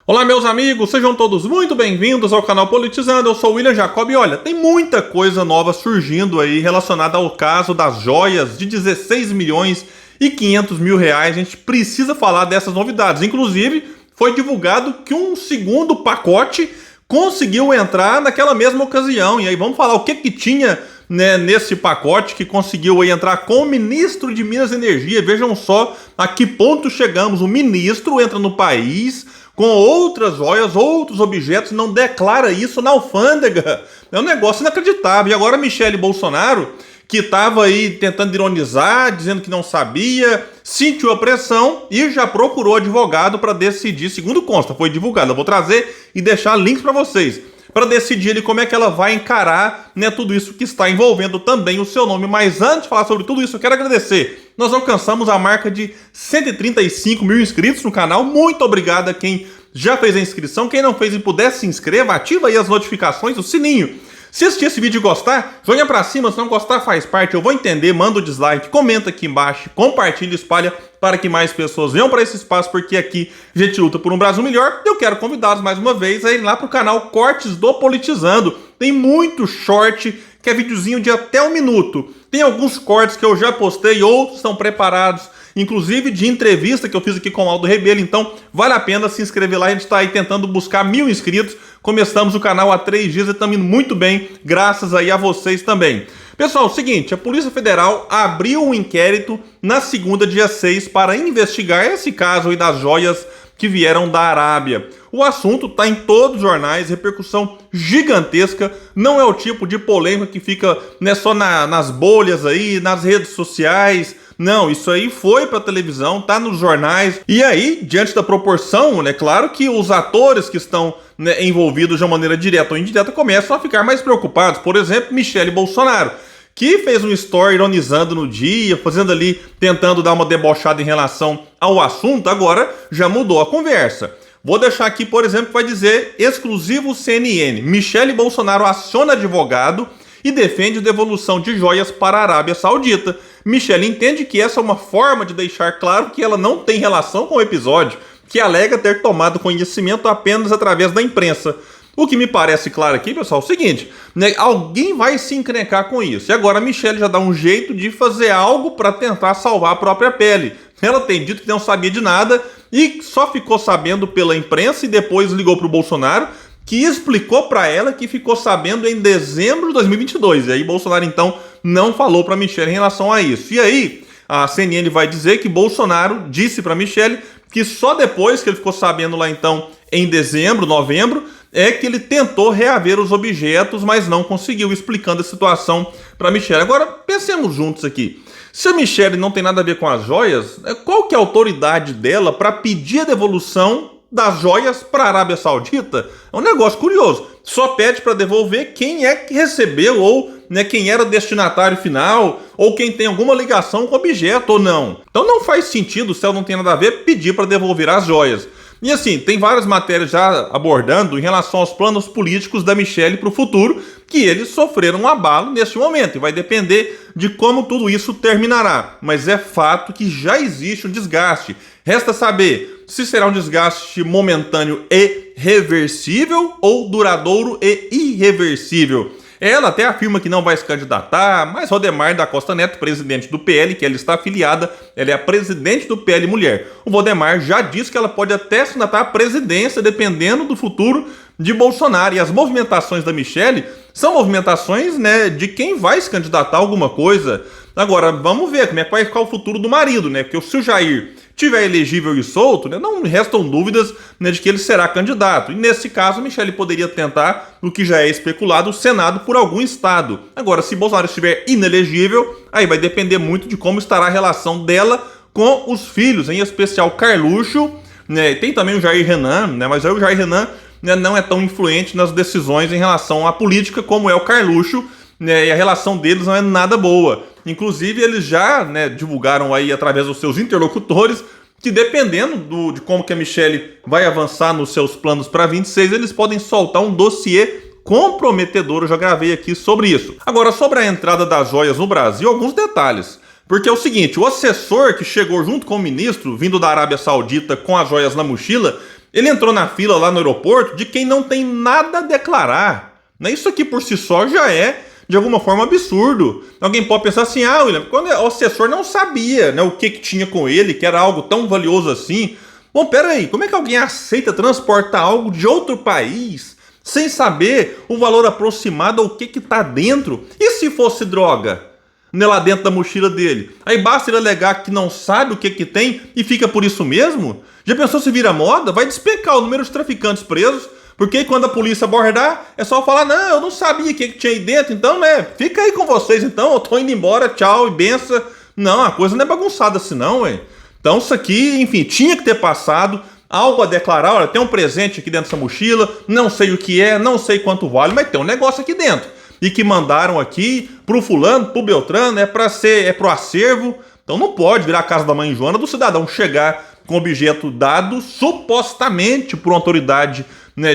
Olá, meus amigos, sejam todos muito bem-vindos ao canal Politizando. Eu sou o William Jacob e olha, tem muita coisa nova surgindo aí relacionada ao caso das joias de 16 milhões e 500 mil reais. A gente precisa falar dessas novidades. Inclusive, foi divulgado que um segundo pacote conseguiu entrar naquela mesma ocasião. E aí vamos falar o que tinha, né, nesse pacote que conseguiu aí entrar com o ministro de Minas e Energia. Vejam só a que ponto chegamos. O ministro entra no país com outras joias, outros objetos, não declara isso na alfândega. É um negócio inacreditável. E agora Michele Bolsonaro, que estava aí tentando ironizar, dizendo que não sabia, sentiu a pressão e já procurou advogado para decidir, segundo consta, foi divulgado. Eu vou trazer e deixar links para vocês, para decidir ali como é que ela vai encarar, né, tudo isso que está envolvendo também o seu nome. Mas antes de falar sobre tudo isso, eu quero agradecer. Nós alcançamos a marca de 135 mil inscritos no canal. Muito obrigado a quem já fez a inscrição. Quem não fez e puder, se inscreva, ativa aí as notificações, o sininho. Se assistir esse vídeo e gostar, joinha pra cima. Se não gostar, faz parte, eu vou entender. Manda o dislike, comenta aqui embaixo, compartilha, espalha para que mais pessoas venham para esse espaço, porque aqui a gente luta por um Brasil melhor. Eu quero convidá-los mais uma vez a ir lá pro canal Cortes do Politizando. Tem muito short, que é videozinho de até 1 minuto. Tem alguns cortes que eu já postei, outros estão preparados, inclusive de entrevista que eu fiz aqui com o Aldo Rebelo. Então vale a pena se inscrever lá. A gente está aí tentando buscar 1000 inscritos. Começamos o canal há 3 dias e estamos indo muito bem, graças aí a vocês também. Pessoal, é o seguinte, a Polícia Federal abriu um inquérito na segunda, dia 6, para investigar esse caso aí das joias que vieram da Arábia. O assunto está em todos os jornais, repercussão gigantesca. Não é o tipo de polêmica que fica, né, só nas bolhas aí, nas redes sociais. Não, isso aí foi para televisão, tá nos jornais. E aí, diante da proporção, né, claro que os atores que estão, né, envolvidos de uma maneira direta ou indireta começam a ficar mais preocupados. Por exemplo, Michele Bolsonaro, que fez um story ironizando no dia, fazendo ali, tentando dar uma debochada em relação ao assunto, agora já mudou a conversa. Vou deixar aqui, por exemplo, vai dizer exclusivo CNN. Michele Bolsonaro aciona advogado e defende devolução de joias para a Arábia Saudita. Michele entende que essa é uma forma de deixar claro que ela não tem relação com o episódio, que alega ter tomado conhecimento apenas através da imprensa. O que me parece claro aqui, pessoal, é o seguinte, né, alguém vai se encrencar com isso. E agora a Michele já dá um jeito de fazer algo para tentar salvar a própria pele. Ela tem dito que não sabia de nada e só ficou sabendo pela imprensa e depois ligou para o Bolsonaro, que explicou para ela que ficou sabendo em dezembro de 2022. E aí Bolsonaro, então, não falou para Michele em relação a isso. E aí a CNN vai dizer que Bolsonaro disse para Michele que só depois que ele ficou sabendo lá, então, em dezembro, novembro, é que ele tentou reaver os objetos, mas não conseguiu, explicando a situação para Michele. Agora, pensemos juntos aqui. Se a Michele não tem nada a ver com as joias, qual que é a autoridade dela para pedir a devolução das joias para a Arábia Saudita? É um negócio curioso. Só pede para devolver quem é que recebeu, ou, né, quem era o destinatário final, ou quem tem alguma ligação com o objeto ou não. Então não faz sentido, se ela não tem nada a ver, pedir para devolver as joias. E assim, tem várias matérias já abordando em relação aos planos políticos da Michele para o futuro, que eles sofreram um abalo neste momento, e vai depender de como tudo isso terminará. Mas é fato que já existe um desgaste. Resta saber se será um desgaste momentâneo e reversível ou duradouro e irreversível. Ela até afirma que não vai se candidatar, mas Valdemar da Costa Neto, presidente do PL, que ela está afiliada, ela é a presidente do PL Mulher. O Valdemar já disse que ela pode até se candidatar à presidência, dependendo do futuro de Bolsonaro. E as movimentações da Michele são movimentações, né, de quem vai se candidatar a alguma coisa. Agora, vamos ver como é que vai ficar o futuro do marido, né? Porque se o Jair tiver elegível e solto, né, não restam dúvidas, né, de que ele será candidato. E nesse caso, Michele poderia tentar, o que já é especulado, o Senado por algum estado. Agora, se Bolsonaro estiver inelegível, aí vai depender muito de como estará a relação dela com os filhos, em especial Carluxo, né? Tem também o Jair Renan, né, mas aí o Jair Renan, né, não é tão influente nas decisões em relação à política como é o Carluxo, né, e a relação deles não é nada boa. Inclusive, eles já, né, divulgaram aí através dos seus interlocutores que, dependendo de como que a Michele vai avançar nos seus planos para 26, eles podem soltar um dossiê comprometedor. Eu já gravei aqui sobre isso. Agora, sobre a entrada das joias no Brasil, alguns detalhes. Porque é o seguinte, o assessor que chegou junto com o ministro, vindo da Arábia Saudita com as joias na mochila, ele entrou na fila lá no aeroporto de quem não tem nada a declarar. Isso aqui por si só já é, de alguma forma, absurdo. Alguém pode pensar assim, William, quando o assessor não sabia, o que tinha com ele, que era algo tão valioso assim. Bom, peraí, como é que alguém aceita transportar algo de outro país sem saber o valor aproximado ou o que está dentro? E se fosse droga? Lá dentro da mochila dele. Aí basta ele alegar que não sabe o que tem e fica por isso mesmo? Já pensou se vira moda? Vai despencar o número de traficantes presos, porque aí quando a polícia abordar, é só falar, não, eu não sabia o que tinha aí dentro, então, fica aí com vocês, então, eu tô indo embora, tchau e benção. Não, a coisa não é bagunçada assim não, ué. Então isso aqui, enfim, tinha que ter passado, algo a declarar, olha, tem um presente aqui dentro dessa mochila, não sei o que é, não sei quanto vale, mas tem um negócio aqui dentro. E que mandaram aqui pro fulano, pro Beltrano, é pro acervo. Então não pode virar a casa da mãe Joana do cidadão chegar com objeto dado supostamente por uma autoridade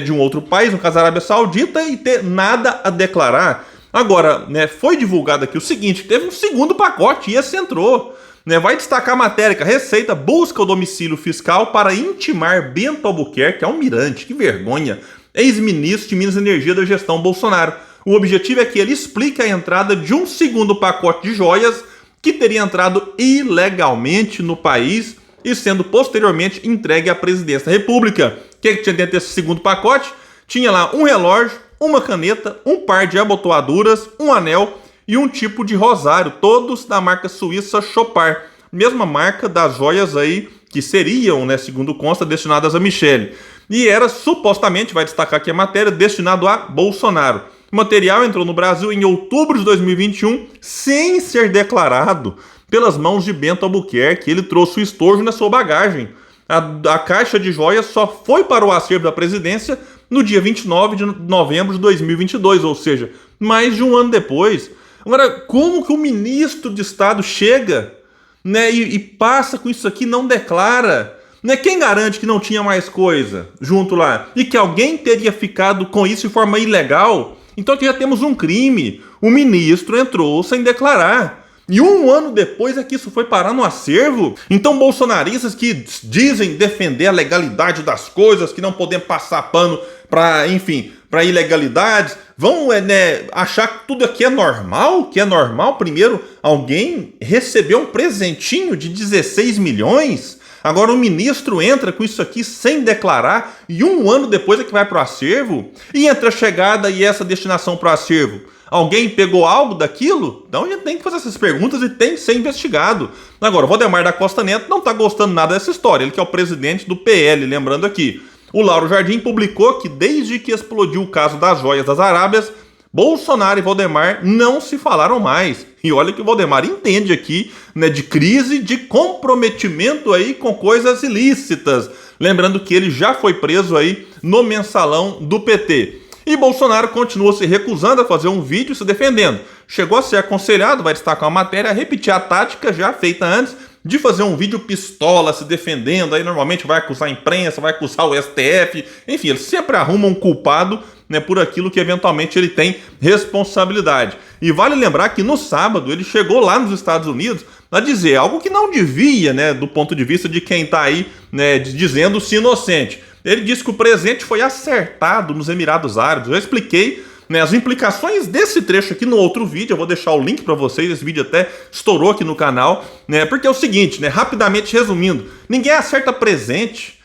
de um outro país, no caso a Arábia Saudita, e ter nada a declarar. Agora, foi divulgado aqui o seguinte, teve um segundo pacote e esse entrou. Vai destacar a matéria que a Receita busca o domicílio fiscal para intimar Bento Albuquerque, almirante, que vergonha, ex-ministro de Minas e Energia da gestão Bolsonaro. O objetivo é que ele explique a entrada de um segundo pacote de joias que teria entrado ilegalmente no país e sendo posteriormente entregue à presidência da República. O que tinha dentro desse segundo pacote? Tinha lá um relógio, uma caneta, um par de abotoaduras, um anel e um tipo de rosário, todos da marca suíça Chopard, mesma marca das joias aí que seriam, segundo consta, destinadas a Michele. E era supostamente, vai destacar aqui a matéria, destinado a Bolsonaro. O material entrou no Brasil em outubro de 2021 sem ser declarado pelas mãos de Bento Albuquerque. Ele trouxe o estojo na sua bagagem. A caixa de joias só foi para o acervo da presidência no dia 29 de novembro de 2022, ou seja, mais de um ano depois. Agora, como que o ministro de Estado chega e passa com isso aqui, não declara? Quem garante que não tinha mais coisa junto lá? E que alguém teria ficado com isso de forma ilegal? Então aqui já temos um crime. O ministro entrou sem declarar. E um ano depois é que isso foi parar no acervo. Então bolsonaristas que dizem defender a legalidade das coisas, que não podem passar pano para ilegalidades, vão achar que tudo aqui é normal? Que é normal, primeiro, alguém receber um presentinho de 16 milhões? Agora o ministro entra com isso aqui sem declarar e um ano depois é que vai para o acervo? E entre a chegada e essa destinação para o acervo, alguém pegou algo daquilo? Então a gente tem que fazer essas perguntas e tem que ser investigado. Agora, o Valdemar da Costa Neto não está gostando nada dessa história, ele que é o presidente do PL, lembrando aqui. O Lauro Jardim publicou que desde que explodiu o caso das joias das Arábias, Bolsonaro e Valdemar não se falaram mais. E olha que o Valdemar entende aqui de crise, de comprometimento aí com coisas ilícitas. Lembrando que ele já foi preso aí no mensalão do PT. E Bolsonaro continua se recusando a fazer um vídeo se defendendo. Chegou a ser aconselhado, vai destacar uma matéria, a repetir a tática já feita antes de fazer um vídeo pistola se defendendo. Aí normalmente vai acusar a imprensa, vai acusar o STF. Enfim, ele sempre arruma um culpado por aquilo que eventualmente ele tem responsabilidade. E vale lembrar que no sábado ele chegou lá nos Estados Unidos a dizer algo que não devia, do ponto de vista de quem está aí dizendo-se inocente. Ele disse que o presente foi acertado nos Emirados Árabes. Eu expliquei as implicações desse trecho aqui no outro vídeo. Eu vou deixar o link para vocês, esse vídeo até estourou aqui no canal, porque é o seguinte, rapidamente resumindo, ninguém acerta presente,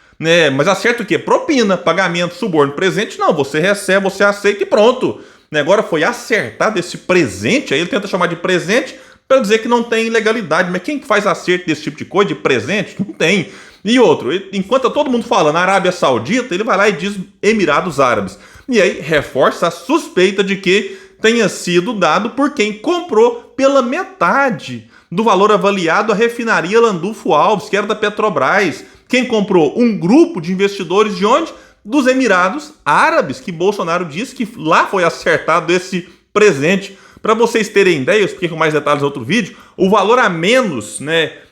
mas acerta o quê? Propina, pagamento, suborno. Presente não, você recebe, você aceita e pronto. Agora foi acertado esse presente, aí ele tenta chamar de presente para dizer que não tem ilegalidade. Mas quem faz acerto desse tipo de coisa, de presente? Não tem. E outro, enquanto tá todo mundo falando Arábia Saudita, ele vai lá e diz Emirados Árabes. E aí reforça a suspeita de que tenha sido dado por quem comprou pela metade do valor avaliado a refinaria Landulfo Alves, que era da Petrobras. Quem comprou? Um grupo de investidores de onde? Dos Emirados Árabes, que Bolsonaro disse que lá foi acertado esse presente. Para vocês terem ideia, eu expliquei com mais detalhes no outro vídeo, o valor a menos,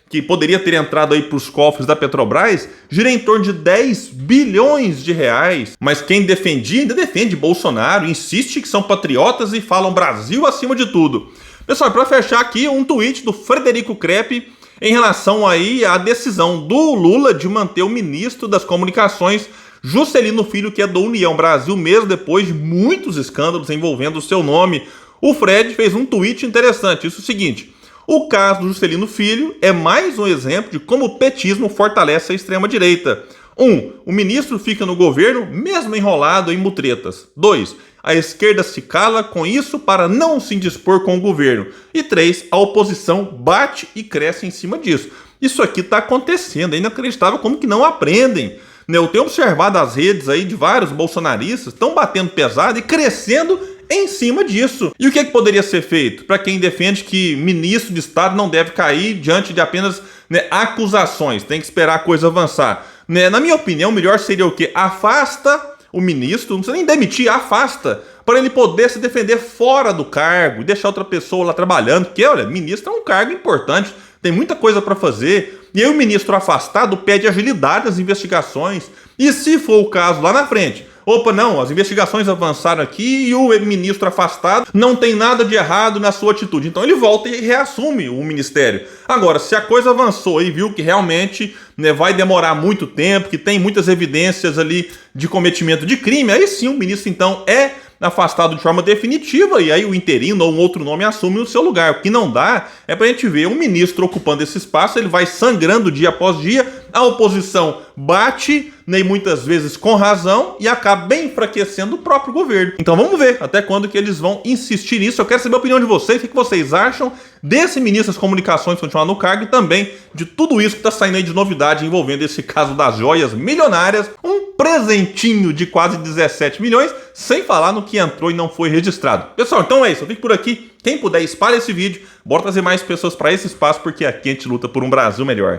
que poderia ter entrado aí para os cofres da Petrobras, gira em torno de 10 bilhões de reais. Mas quem defendia, ainda defende Bolsonaro, insiste que são patriotas e falam Brasil acima de tudo. Pessoal, para fechar aqui, um tweet do Frederico Crepe em relação aí à decisão do Lula de manter o ministro das Comunicações, Juscelino Filho, que é do União Brasil, mesmo depois de muitos escândalos envolvendo o seu nome. O Fred fez um tweet interessante, isso é o seguinte: o caso do Juscelino Filho é mais um exemplo de como o petismo fortalece a extrema-direita. 1. O ministro fica no governo mesmo enrolado em mutretas. 2. A esquerda se cala com isso para não se indispor com o governo. E 3. A oposição bate e cresce em cima disso. Isso aqui está acontecendo, é inacreditável como que não aprendem. Eu tenho observado as redes aí de vários bolsonaristas, estão batendo pesado e crescendo em cima disso. E o que poderia ser feito para quem defende que ministro de Estado não deve cair diante de apenas acusações, tem que esperar a coisa avançar? Na minha opinião, o melhor seria o quê? Afasta o ministro, não precisa nem demitir, afasta, para ele poder se defender fora do cargo e deixar outra pessoa lá trabalhando, porque, olha, ministro é um cargo importante, tem muita coisa para fazer, e aí o ministro afastado pede agilidade nas investigações, e se for o caso lá na frente, opa, não, as investigações avançaram aqui e o ministro afastado não tem nada de errado na sua atitude. Então ele volta e reassume o ministério. Agora, se a coisa avançou e viu que realmente vai demorar muito tempo, que tem muitas evidências ali de cometimento de crime, aí sim o ministro então é afastado de forma definitiva e aí o interino ou um outro nome assume o seu lugar. O que não dá é pra gente ver um ministro ocupando esse espaço, ele vai sangrando dia após dia, a oposição bate, nem muitas vezes com razão, e acaba bem enfraquecendo o próprio governo. Então vamos ver até quando que eles vão insistir nisso. Eu quero saber a opinião de vocês, o que vocês acham desse ministro das Comunicações continuar no cargo e também de tudo isso que está saindo aí de novidade envolvendo esse caso das joias milionárias, um presentinho de quase 17 milhões, sem falar no que entrou e não foi registrado. Pessoal, então é isso, eu fico por aqui. Quem puder, espalhe esse vídeo, bora trazer mais pessoas para esse espaço, porque aqui a gente luta por um Brasil melhor.